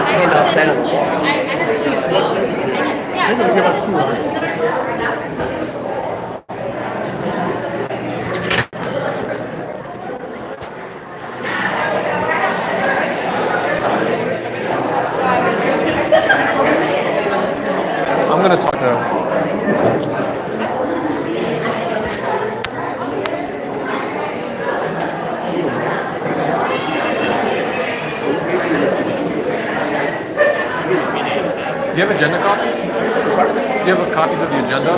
Hand outside of the wall. I'm gonna talk to her. Do you have agenda copies? Do you have copies of the agenda?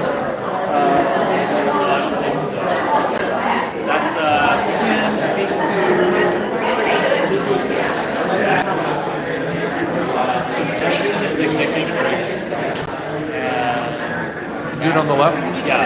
Do it on the left? Yeah.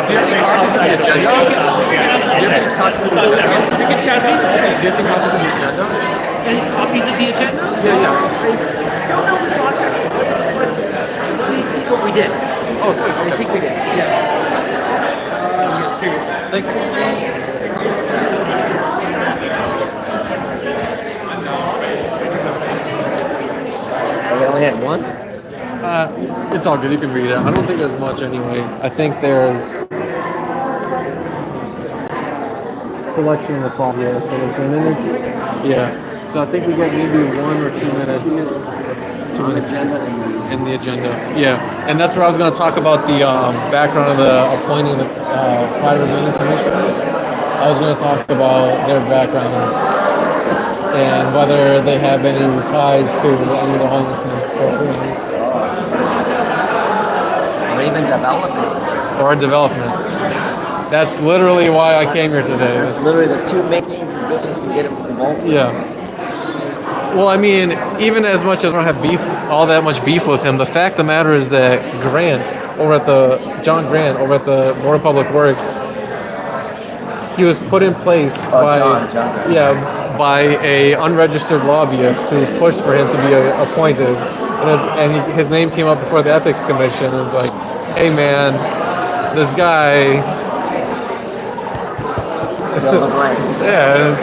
Do you have any copies of the agenda? Do you have any copies of the agenda? You can chat me. Do you have any copies of the agenda? Any copies of the agenda? Yeah. I don't know if we bought that. What's the question? Please see what we did. Oh, sweet. I Okay. think we did. Yes. Yes, here we go. Thank you. We only had one? It's all good. You can read it. I don't think there's much anyway. I think there's Selection in the fall. Yeah, so there's minutes. yeah. So I think we get maybe 1 or 2 minutes. 2 minutes in the agenda. Yeah, and that's where I was going to talk about the background of the appointing the 5 remaining commissioners. I was going to talk about their backgrounds and whether they have any ties to any of the homelessness programs Or even development. or development. That's literally why I came here today. That's literally the two main things these bitches can get involved in. Yeah. Well, I mean, even as much as I don't have beef, all that much beef with him, the fact of the matter is that John Grant over at the Board of Public Works, he was put in place by by a unregistered lobbyist to push for him to be appointed, and his name came up before the Ethics Commission, and it's like, hey man, this guy. Yeah.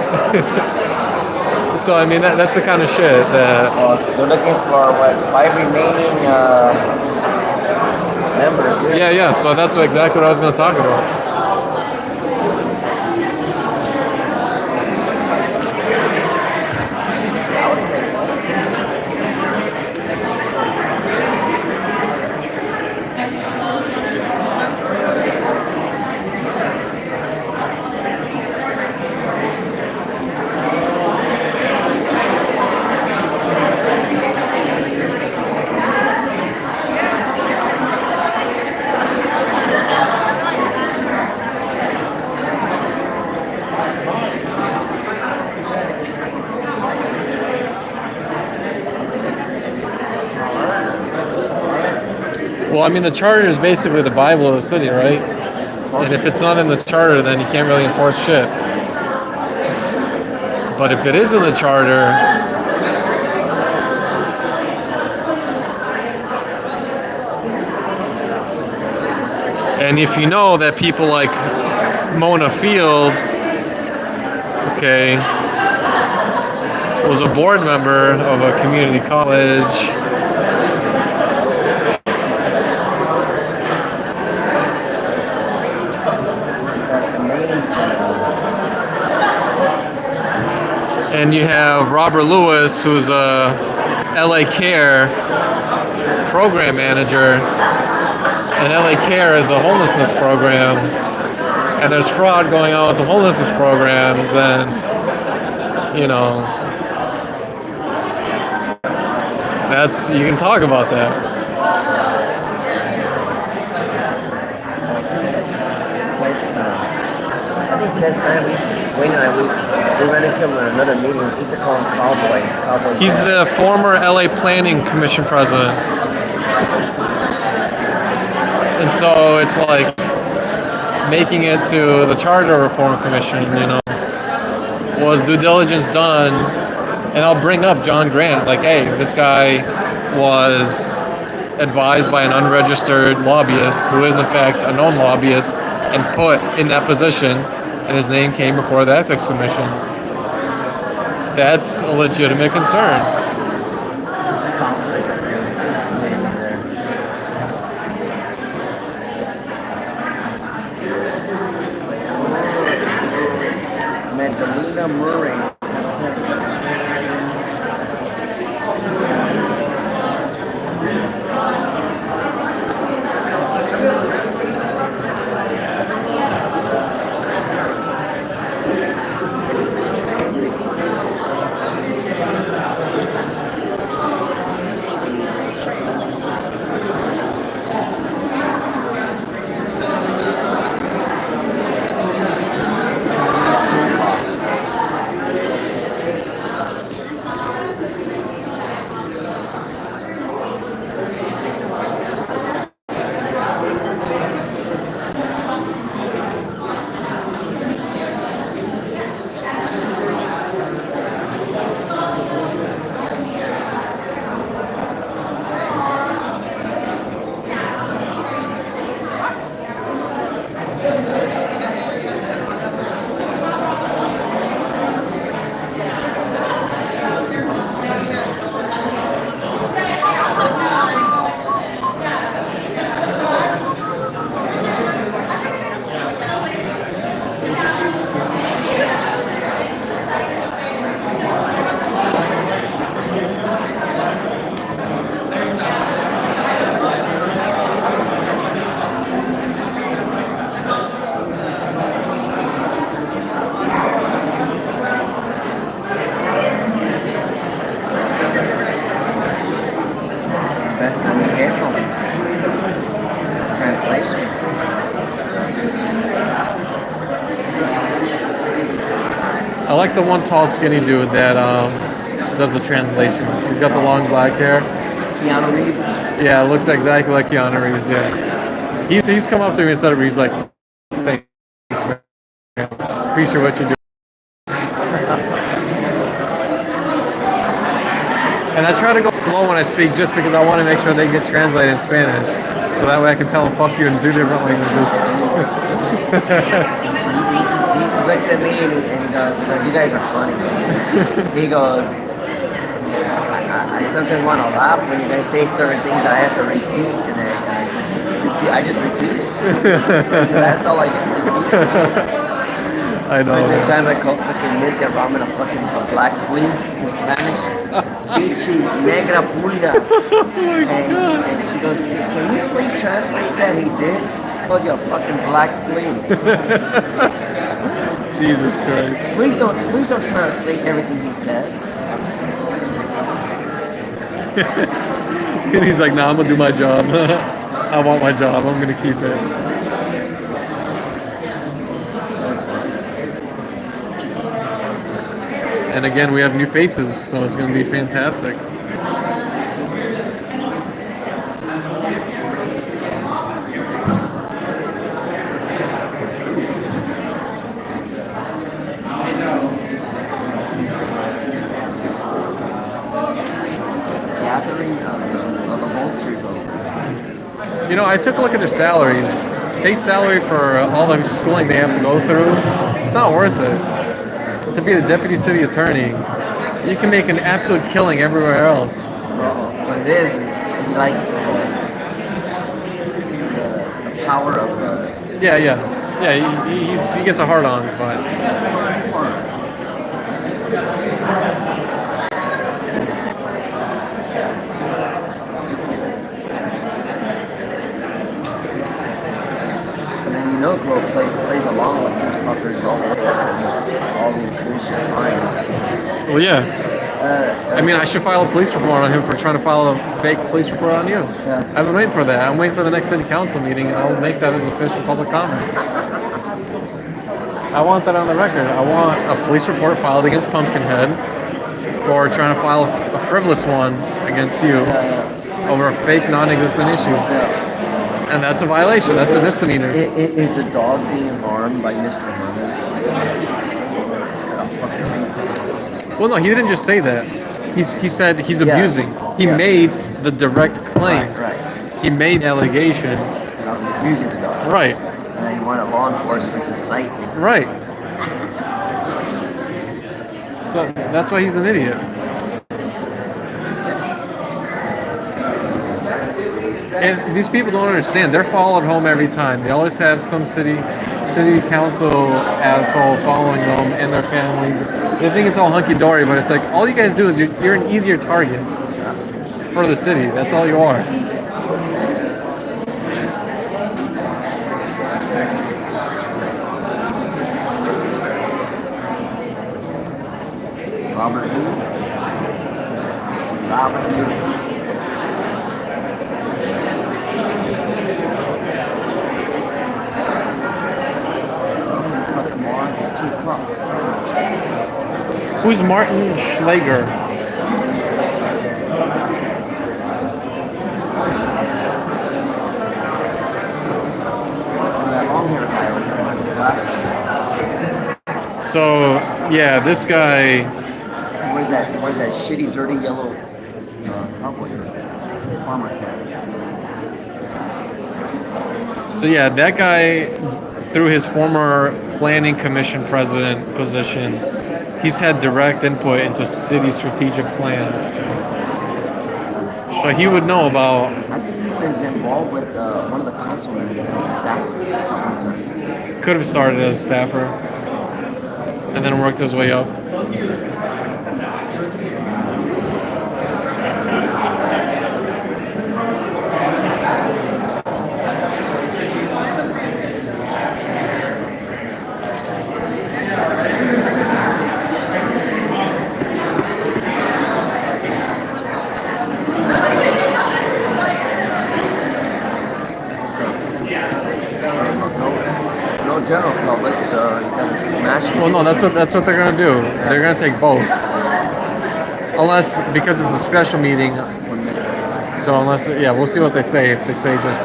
So I mean that's the kind of shit that. They're looking for what 5 remaining members. Yeah. So that's exactly what I was going to talk about. Well, I mean, the charter is basically the Bible of the city, right? And if it's not in the charter, then you can't really enforce shit. But if it is in the charter, and if you know that people like Mona Field, okay, was a board member of a community college. And you have Robert Lewis, who's a LA Care program manager. And LA Care is a homelessness program. And there's fraud going on with the homelessness programs, then, you know, you can talk about that. I think Ted Sam, Wayne and I, we ran into him at another meeting. We used to call him Cowboy. He's the former LA Planning Commission president. And so it's like making it to the Charter Reform Commission, you know. was due diligence done, and I'll bring up John Grant, like, hey, this guy was advised by an unregistered lobbyist who is in fact a known lobbyist and put in that position, and his name came before the ethics commission. That's a legitimate concern. Conflict. Magdalena Murray. Invest in new headphones. Translation. I like the one tall, skinny dude that does the translations. He's got the long black hair. Keanu Reeves. Yeah, it looks exactly like Keanu Reeves. Yeah, he's come up to me instead of he's like, thanks, man. Appreciate what you do. And I try to go slow when I speak just because I want to make sure they get translated in Spanish, so that way I can tell them "fuck you" in 2 different languages. He just looks at me and he goes, "You guys are funny." He goes, I sometimes want to laugh when you guys say certain things that I have to repeat, and then I just repeat it. That's all I do. I know. Every time I call fucking mint their ramen a black flea in Spanish, Pichi negra pulga. And she goes, can you please translate that? He did. Called you a fucking black flea. Jesus Christ. Please don't translate everything he says. And he's like, "Nah, I'm gonna do my job. I want my job. I'm gonna keep it." And again, we have new faces, so it's going to be fantastic. Gathering of the vultures. You know, I took a look at their salaries. Base salary for all the schooling they have to go through, it's not worth it. To be a deputy city attorney, you can make an absolute killing everywhere else. What it is he likes the power of the... Yeah. He gets a hard on, but... And then Grove plays along with these fuckers all these bullshit lines. Well, yeah. I mean, I should file a police report on him for trying to file a fake police report on you. Yeah. I've been waiting for that. I'm waiting for the next city council meeting, and I'll make that as official public comment. I want that on the record. I want a police report filed against Pumpkinhead for trying to file a frivolous one against you over a fake, non-existent issue. And that's a violation. That's a misdemeanor. Is a dog being harmed by Mr. Herman? Well, no, he didn't just say that. He said he's Yeah. abusing. He Yeah. made the direct claim. Right. He made the allegation. And I'm abusing the dog. Right. And then he wanted law enforcement to cite me. Right. So that's why he's an idiot. And these people don't understand. They're followed home every time. They always have some city council asshole following them and their families. They think it's all hunky dory, but it's like all you guys do is you're an easier target for the city. That's all you are. Robert Hughes. Robert Hughes. Come on, just 2 o'clock. Who's Martin Schlager? That long hair guy with the glasses. So yeah, this guy. Where's that shitty, dirty yellow cowboy farmer cat? So yeah, that guy, through his former planning commission president position, he's had direct input into city strategic plans. So he would know about. I think he was involved with one of the councilmen as a staff. Could have started as a staffer, and then worked his way up. No general public, so you gotta smash it. Well, no, that's what they're gonna do. They're gonna take both, unless because it's a special meeting. 1 minute. So we'll see what they say. If they say just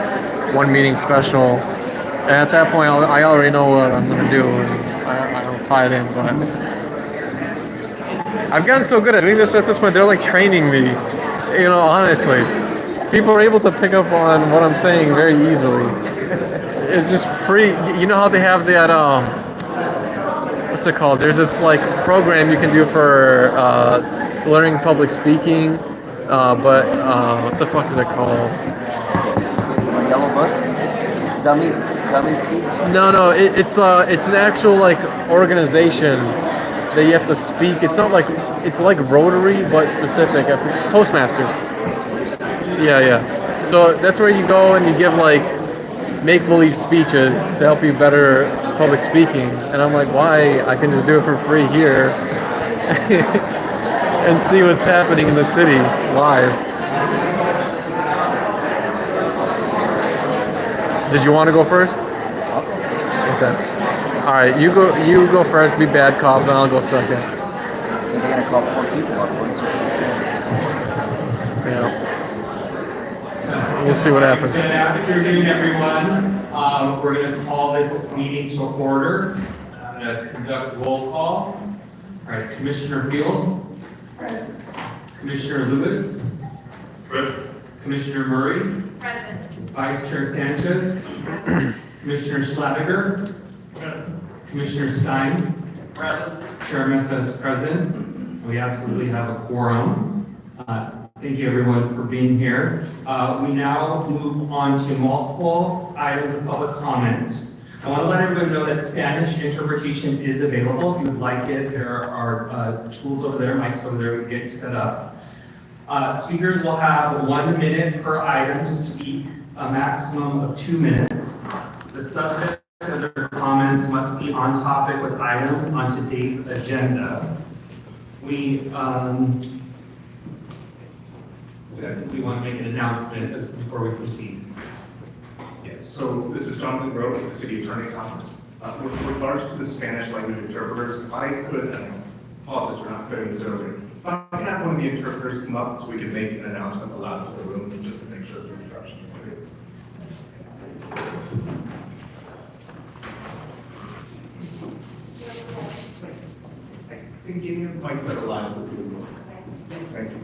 one meeting special, and at that point, I already know what I'm gonna do, and I don't tie it in. But I've gotten so good at doing this at this point. They're like training me. You know, honestly, people are able to pick up on what I'm saying very easily. It's just free. You know how they have that what's it called? There's this like program you can do for learning public speaking, but what the fuck is it called? Yellow book? Dummy speech? No, it's an actual like organization that you have to speak. It's not like it's like Rotary, but specific. Toastmasters. Yeah. So that's where you go and you give like make-believe speeches to help you better public speaking. And I'm like, why? I can just do it for free here and see what's happening in the city live. Did you want to go first? Okay. All right, you go first. Be bad cop, and I'll go second. They're gonna call 4 people up. Yeah. We'll see what happens. Good afternoon, everyone. We're going to call this meeting to order. I'm going to conduct roll call. All right, Commissioner Field. Present. Commissioner Lewis. Present. Commissioner Murray. Present. Vice Chair Sanchez. Commissioner Schlaviger. Present. Commissioner Stein. Present. Chairman says present. We absolutely have a quorum. Thank you, everyone, for being here. We now move on to multiple items of public comment. I want to let everyone know that Spanish interpretation is available. If you would like it, there are tools over there, mics over there, we can get you set up. Speakers will have 1 minute per item to speak, a maximum of 2 minutes. The subject of their comments must be on topic with items on today's agenda. We want to make an announcement before we proceed. Yes, so this is Jonathan Rowe from the City Attorney's Office. With regards to the Spanish language interpreters, if I could, and I apologize for not putting this earlier, if I can have one of the interpreters come up so we can make an announcement aloud to the room, just to make sure the instructions are clear. I think any of mics that are live will be able to. Thank you.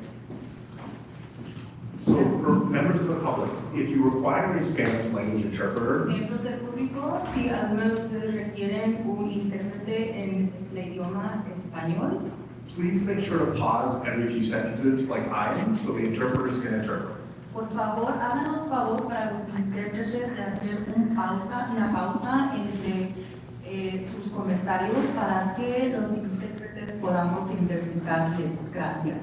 So for members of the public, if you require a Spanish language interpreter, Miembros del público, si alguno de ustedes requieren un intérprete en el idioma español, please make sure to pause every few sentences like I am, so the interpreters can interpret. por favor, háganos favor para los intérpretes de hacer una pausa entre sus comentarios para que los intérpretes podamos interpretarles. Gracias.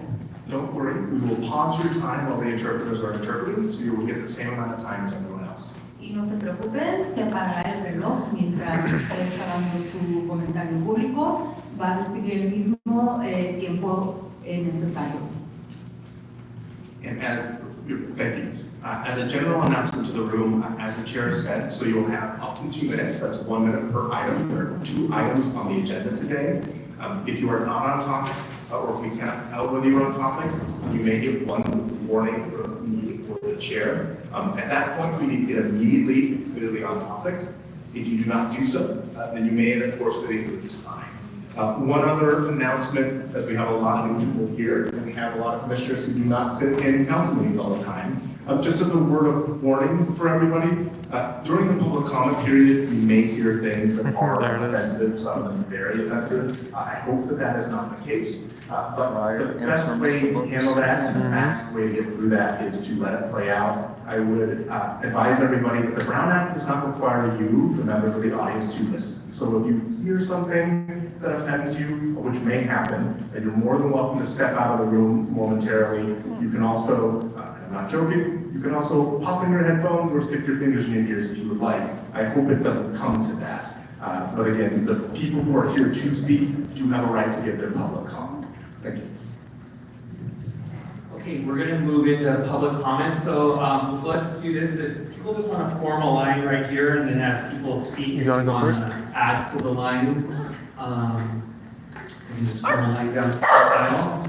Don't worry, we will pause your time while the interpreters are interpreting, so you will get the same amount of time as everyone else. Y no se preocupen, se apagará el reloj mientras usted está dando su comentario público. Va a recibir el mismo tiempo necesario. And thank you. As a general announcement to the room, as the chair said, so you'll have up to 2 minutes, that's 1 minute per item. There are 2 items on the agenda today. If you are not on topic, or if we can't tell whether you're on topic, you may get 1 warning from me or the chair. At that point, we need to get immediately clearly on topic. If you do not do so, then you may end up forfeiting the time. One other announcement, as we have a lot of new people here, and we have a lot of commissioners who do not sit in council meetings all the time. Just as a word of warning for everybody, during the public comment period, you may hear things that are offensive, some of them very offensive. I hope that that is not the case. But the best way to handle that and the fastest way to get through that is to let it play out. I would advise everybody that the Brown Act does not require you, the members of the audience, to listen. So if you hear something that offends you, which may happen, then you're more than welcome to step out of the room momentarily. You can also, I'm not joking, you can also pop in your headphones or stick your fingers in your ears if you would like. I hope it doesn't come to that. But again, the people who are here to speak do have a right to give their public comment. Thank you. Okay, we're gonna move into public comment, so let's do this. If people just want to form a line right here, and then as people speak, You wanna go first? Add to the line. We can just form a line down to the aisle.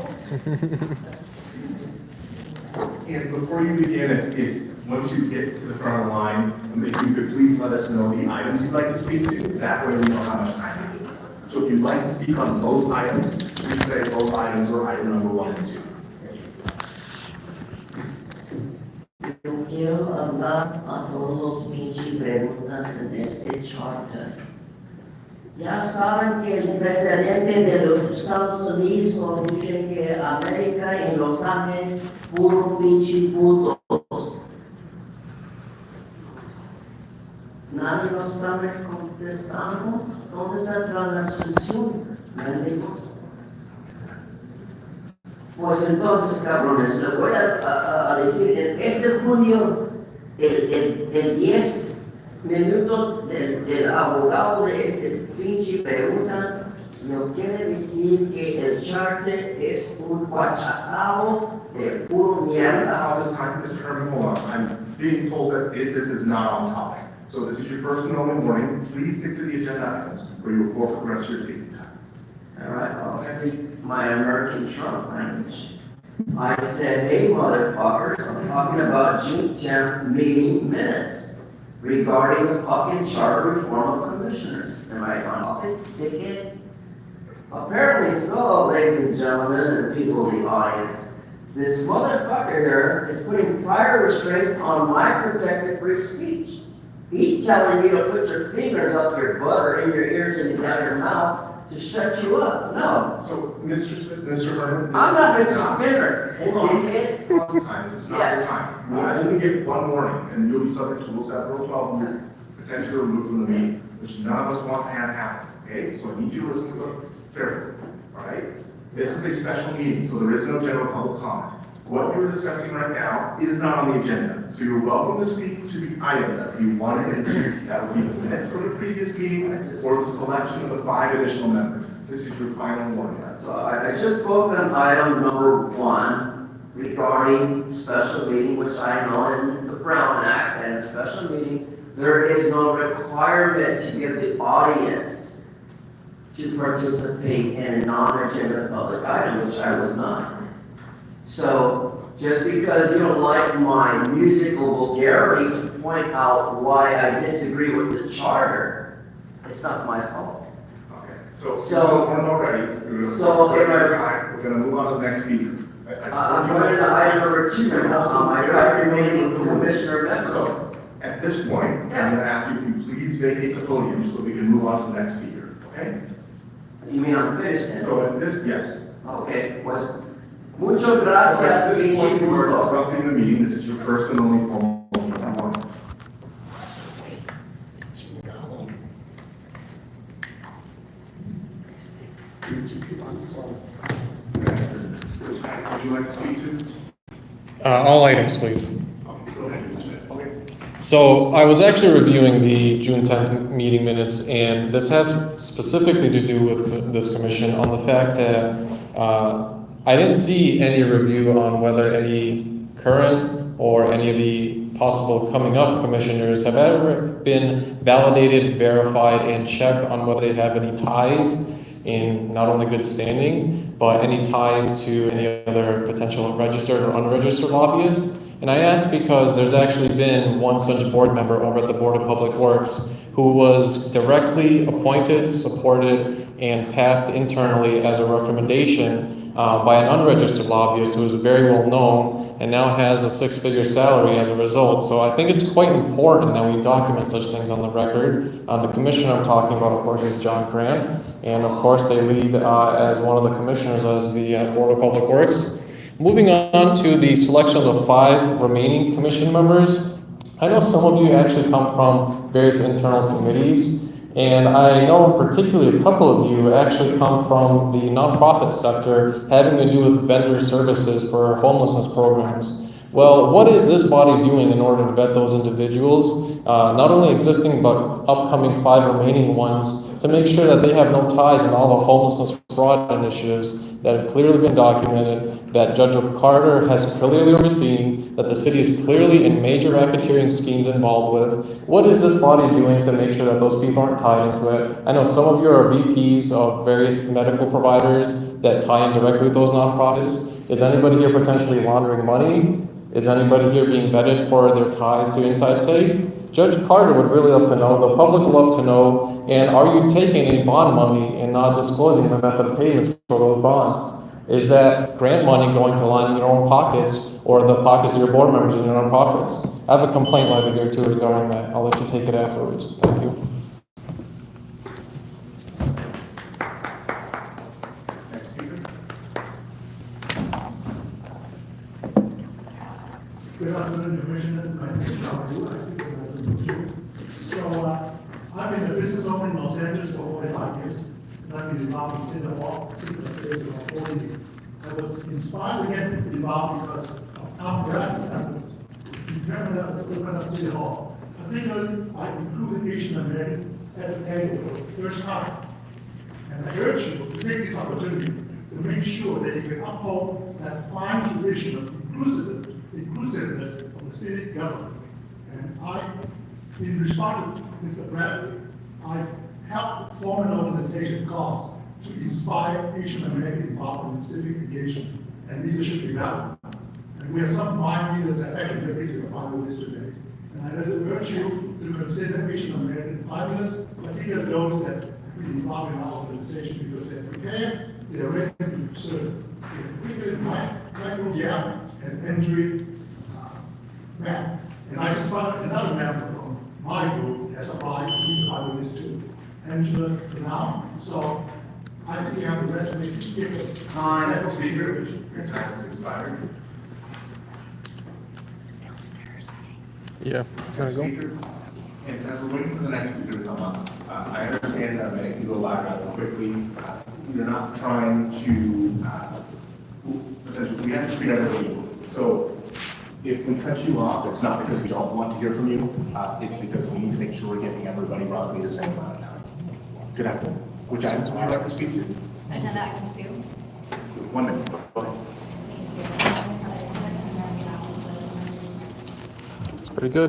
And before you begin, if once you get to the front of the line, if you could please let us know the items you'd like to speak to. That way we know how much time we have. So if you'd like to speak on both items, please say both items or item number 1 and 2. Yo quiero hablar a todos los pinches preguntas en este charter. Ya saben que el presidente de los Estados Unidos dice que América y Los Ángeles puro pinche putos. Nadie nos está contestando. ¿Dónde está la solución? Malditos. Pues entonces, cabrones, le voy a decir, en este junio, el 10 minutos del abogado de este pinche pregunta, me quiere decir que el charter es un cuachatao de puro The mierda. House's time is determined. Hold on. I'm being told that this is not on topic. So this is your first and only warning. Please stick to the agenda items, or you will forfeit the rest of your speaking time. All right, I'll speak my American Trump language. I said, hey, motherfuckers, I'm talking about June 10th meeting minutes regarding the fucking charter reform of commissioners. Am I on topic, dickhead? Apparently so, ladies and gentlemen, and people in the audience. This motherfucker here is putting prior restraints on my protected free speech. He's telling you to put your fingers up your butt or in your ears and down your mouth to shut you up. No. So, Mr. Vernon. I'm not Mr. Spinner. Hold on. Dickhead. Time. This is not Yes. your time. You will only get 1 warning, and you'll be subject to Rule 712, and you're potentially removed from the meeting, which none of us want to have happen, okay? So I need you to listen to it carefully, all right? This is a special meeting, so there is no general public comment. What you're discussing right now is not on the agenda, so you're welcome to speak to the items that you wanted and 2. That would be the minutes from the previous meeting, or the selection of the 5 additional members. This is your final warning. So I just spoke on item number 1 regarding special meeting, which I know in the Brown Act and a special meeting, there is no requirement to give the audience to participate in a non-agenda public item, which I was not. So just because you don't like my musical vulgarity to point out why I disagree with the charter, it's not my fault. Okay. So, when we're ready, we're gonna, So, we're gonna move on to the next speaker. I'm going to item number 2 now, my five remaining commissioner members. So, at this point, I'm gonna ask you to please vacate the podium so we can move on to the next speaker, okay? You mean I'm finished then? So at this, yes. Okay, pues, muchas So gracias, at this pinche point, you are burro. disrupting the meeting. This is your first and only formal meeting. Come on. Would you like to speak to? All items, please. Go ahead. Okay. So I was actually reviewing the June 10th meeting minutes, and this has specifically to do with this commission on the fact that I didn't see any review on whether any current or any of the possible coming up commissioners have ever been validated, verified, and checked on whether they have any ties in not only good standing, but any ties to any other potential registered or unregistered lobbyist. And I ask because there's actually been one such board member over at the Board of Public Works who was directly appointed, supported, and passed internally as a recommendation by an unregistered lobbyist who is very well known and now has a 6-figure salary as a result. So I think it's quite important that we document such things on the record. The commissioner I'm talking about, of course, is John Grant, and of course they lead as one of the commissioners as the Board of Public Works. Moving on to the selection of the 5 remaining commission members, I know some of you actually come from various internal committees, and I know particularly a couple of you actually come from the nonprofit sector having to do with vendor services for homelessness programs. Well, what is this body doing in order to vet those individuals, not only existing but upcoming 5 remaining ones, to make sure that they have no ties in all the homelessness fraud initiatives that have clearly been documented, that Judge Carter has clearly overseen, that the city is clearly in major racketeering schemes involved with? What is this body doing to make sure that those people aren't tied into it? I know some of you are VPs of various medical providers that tie in directly with those nonprofits. Is anybody here potentially laundering money? Is anybody here being vetted for their ties to Inside Safe? Judge Carter would really love to know, the public would love to know, and are you taking any bond money and not disclosing the method of payments for those bonds? Is that grant money going to line in your own pockets or the pockets of your board members and your nonprofits? I have a complaint letter here too regarding that. I'll let you take it afterwards. Thank you. Next speaker. Good afternoon, Commissioners. My name is John Wu. I speak for So, I've been in the business owner in Los Angeles for 45 years. And I've been involved in City Hall, City Affairs for 40 years. I was inspired to get involved because of Tom Brad's effort to determine that the open up City Hall. Particularly, I included Asian American at the table for the first time. And I urge you to take this opportunity to make sure that you can uphold that fine tradition of inclusiveness of the city government. And in response to Mr. Bradley, I've helped form an organization called to inspire Asian American involvement in civic engagement and leadership development. And we have some fine leaders that actually made it to the final list today. And I urge you to consider Asian American finalists, particularly those that have been involved in our organization because they're prepared, they're ready to serve. Particularly Michael Yap and Andrew Matt. And I just found another member from my group has applied to be the finalist too, Angela Brown. So I think you have the rest of the speakers. Time, speaker. Your time is expired. Yeah. Can I go? Speaker. And as we're waiting for the next speaker to come up, I understand that it can go by rather quickly. We're not trying to, essentially, we have to treat everybody equally. So if we cut you off, it's not because we don't want to hear from you. It's because we need to make sure we're giving everybody roughly the same amount of time. Good afternoon. Which items would you like to speak to? Agenda item 2. 1 minute. Go ahead. It's pretty good.